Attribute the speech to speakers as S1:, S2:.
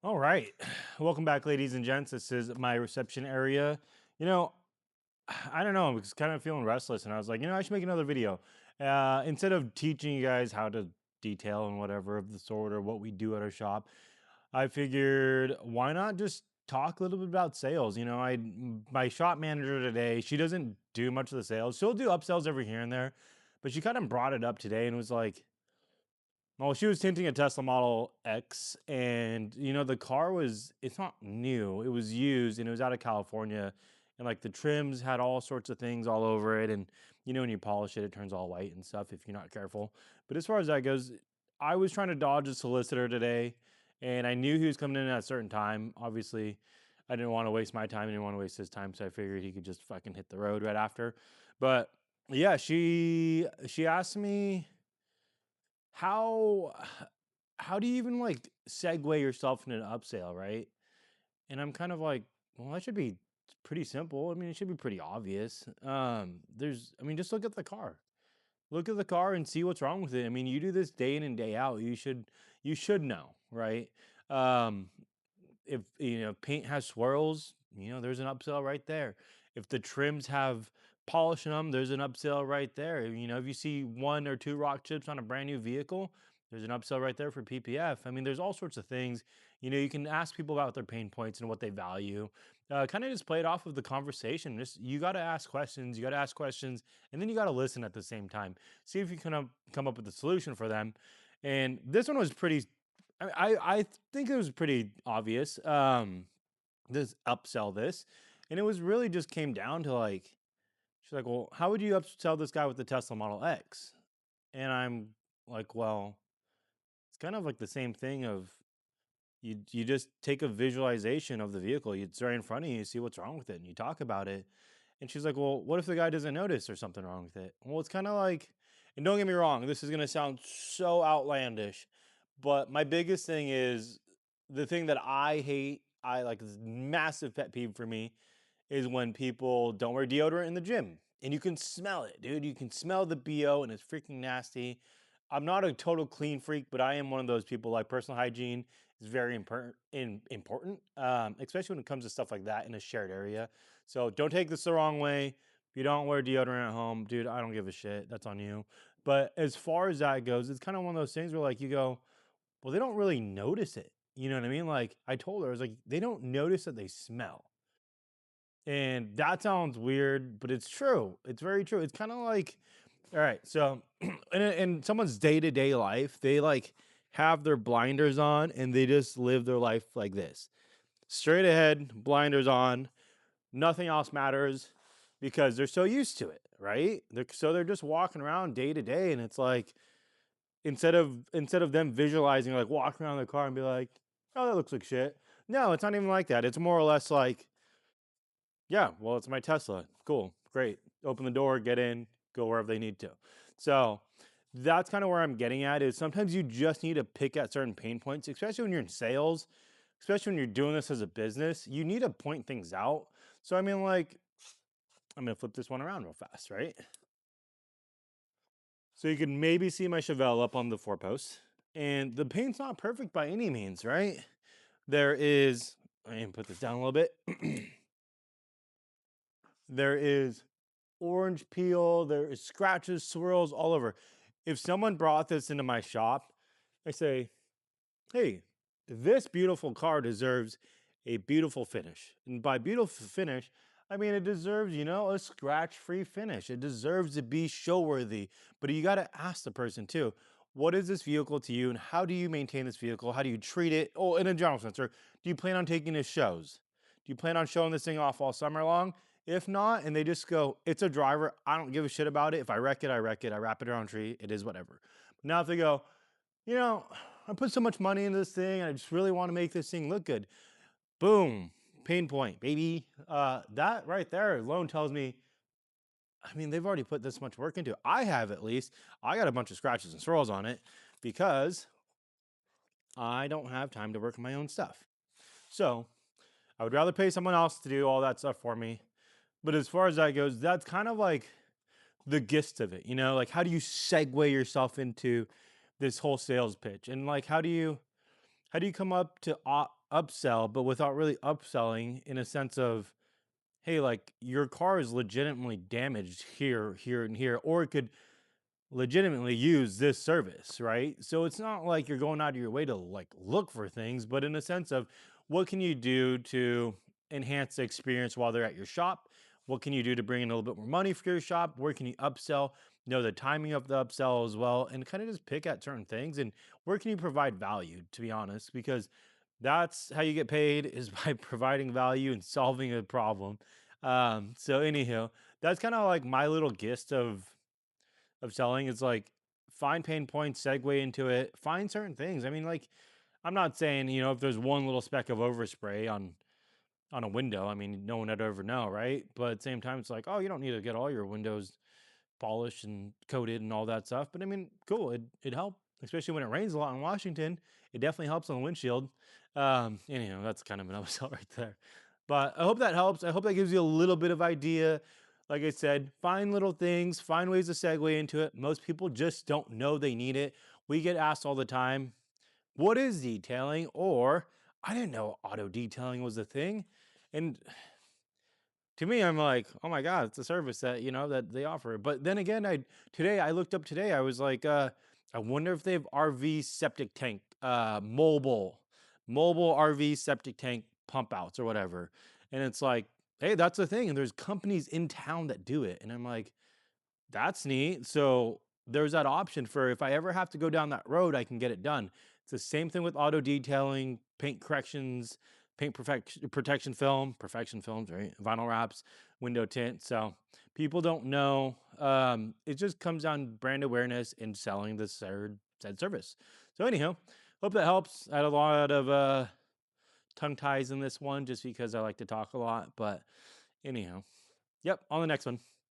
S1: All right. Welcome back, ladies and gents. This is my reception area. You know, I don't know. I was kind of feeling restless, and I was like, I should make another video. Instead of teaching you guys how to detail and whatever of the sort or what we do at our shop, I figured why not just talk a little bit about sales. My shop manager today, she doesn't do much of the sales. She'll do upsells every here and there, but she kind of brought it up today and was like, well, she was tinting a Tesla Model X, and the car it's not new. It was used and it was out of California. And like the trims had all sorts of things all over it. And when you polish it, it turns all white and stuff if you're not careful. But as far as that goes, I was trying to dodge a solicitor today, and I knew he was coming in at a certain time. Obviously, I didn't want to waste my time, I didn't want to waste his time, so I figured he could just fucking hit the road right after. But yeah, she asked me how how do you even like segue yourself into an upsale, right? And I'm kind of like, well, that should be pretty simple. I mean, it should be pretty obvious. Just look at the car. Look at the car and see what's wrong with it. I mean, you do this day in and day out. You should know, right? Um, if paint has swirls, there's an upsell right there. If the trims have polish in them, there's an upsell right there. If you see one or two rock chips on a brand new vehicle, there's an upsell right there for PPF. I mean, there's all sorts of things. You can ask people about their pain points and what they value. Kind of just play it off of the conversation. Just you got to ask questions. You got to ask questions, and then you got to listen at the same time. See if you can come up with a solution for them. And this one was pretty. I think it was pretty obvious. This upsell this, and it was really just came down to like, she's like, well, how would you upsell this guy with the Tesla Model X? And I'm like, well, it's kind of like the same thing of you just take a visualization of the vehicle, it's right in front of you, you see what's wrong with it, and you talk about it. And she's like, well, what if the guy doesn't notice there's something wrong with it? Well, it's kind of like, and don't get me wrong, this is gonna sound so outlandish, but my biggest thing is the thing that I hate, I like this massive pet peeve for me is when people don't wear deodorant in the gym. And you can smell it, dude. You can smell the BO and it's freaking nasty. I'm not a total clean freak, but I am one of those people like personal hygiene is very important, especially when it comes to stuff like that in a shared area. So don't take this the wrong way. If you don't wear deodorant at home, dude, I don't give a shit. That's on you. But as far as that goes, it's kind of one of those things where like you go, well, they don't really notice it. You know what I mean? Like I told her, I was like, they don't notice that they smell. And that sounds weird, but it's true. It's very true. It's kind of like, all right, so in someone's day-to-day life, they like have their blinders on and they just live their life like this. Straight ahead, blinders on, nothing else matters because they're so used to it, right? They're just walking around day to day, and it's like instead of them visualizing like walking around the car and be like, "Oh, that looks like shit." No, it's not even like that. It's more or less like, yeah, well, it's my Tesla. Cool. Great. Open the door, get in, go wherever they need to. So that's kind of where I'm getting at is sometimes you just need to pick at certain pain points, especially when you're in sales, especially when you're doing this as a business. You need to point things out. So I mean, like, I'm gonna flip this one around real fast, right? So you can maybe see my Chevelle up on the four posts. And the paint's not perfect by any means, right? There is, I can put this down a little bit. There is orange peel, there is scratches, swirls all over. If someone brought this into my shop, I say, hey, this beautiful car deserves a beautiful finish. And by beautiful finish, I mean it deserves, a scratch-free finish. It deserves to be show-worthy. But you got to ask the person too, what is this vehicle to you and how do you maintain this vehicle? How do you treat it? Oh, in a general sense, or do you plan on taking it shows? Do you plan on showing this thing off all summer long? If not, and they just go, it's a driver, I don't give a shit about it. If I wreck it, I wreck it. I wrap it around a tree. It is whatever. But now if they go, you know, I put so much money into this thing and I just really want to make this thing look good. Boom, pain point, baby. That right there alone tells me, I mean, they've already put this much work into it. I have at least. I got a bunch of scratches and swirls on it because I don't have time to work on my own stuff. So I would rather pay someone else to do all that stuff for me. But as far as that goes, that's kind of like the gist of it, like how do you segue yourself into this whole sales pitch? And like, how do you come up to upsell, but without really upselling in a sense of, hey, like your car is legitimately damaged here, here, and here, or it could legitimately use this service, right? So it's not like you're going out of your way to like look for things, but in a sense of what can you do to enhance the experience while they're at your shop? What can you do to bring in a little bit more money for your shop? Where can you upsell? Know the timing of the upsell as well, and kind of just pick at certain things. And where can you provide value, to be honest? Because that's how you get paid is by providing value and solving a problem. So anyhow, that's kind of like my little gist of selling. It's like find pain points, segue into it, find certain things. I mean, like, I'm not saying, if there's one little speck of overspray on a window, I mean, no one would ever know, right? But at the same time, it's like, oh, you don't need to get all your windows polished and coated and all that stuff. But I mean, cool. It helped, especially when it rains a lot in Washington. It definitely helps on the windshield. Anyhow, that's kind of an upsell right there. But I hope that helps. I hope that gives you a little bit of idea. Like I said, find little things, find ways to segue into it. Most people just don't know they need it. We get asked all the time, what is detailing? Or I didn't know auto detailing was a thing. And to me, I'm like, oh my god, it's a service that that they offer. But then again, I looked up today. I was like, I wonder if they have RV septic tank, mobile RV septic tank pump outs or whatever. And it's like, hey, that's a thing. And there's companies in town that do it. And I'm like, that's neat. So there's that option for if I ever have to go down that road, I can get it done. It's the same thing with auto detailing, paint corrections, protection film, perfection films, right? Vinyl wraps, window tint. So people don't know. It just comes down to brand awareness and selling the said service. So anyhow, hope that helps. I had a lot of tongue ties in this one just because I like to talk a lot. But anyhow, yep, on the next one.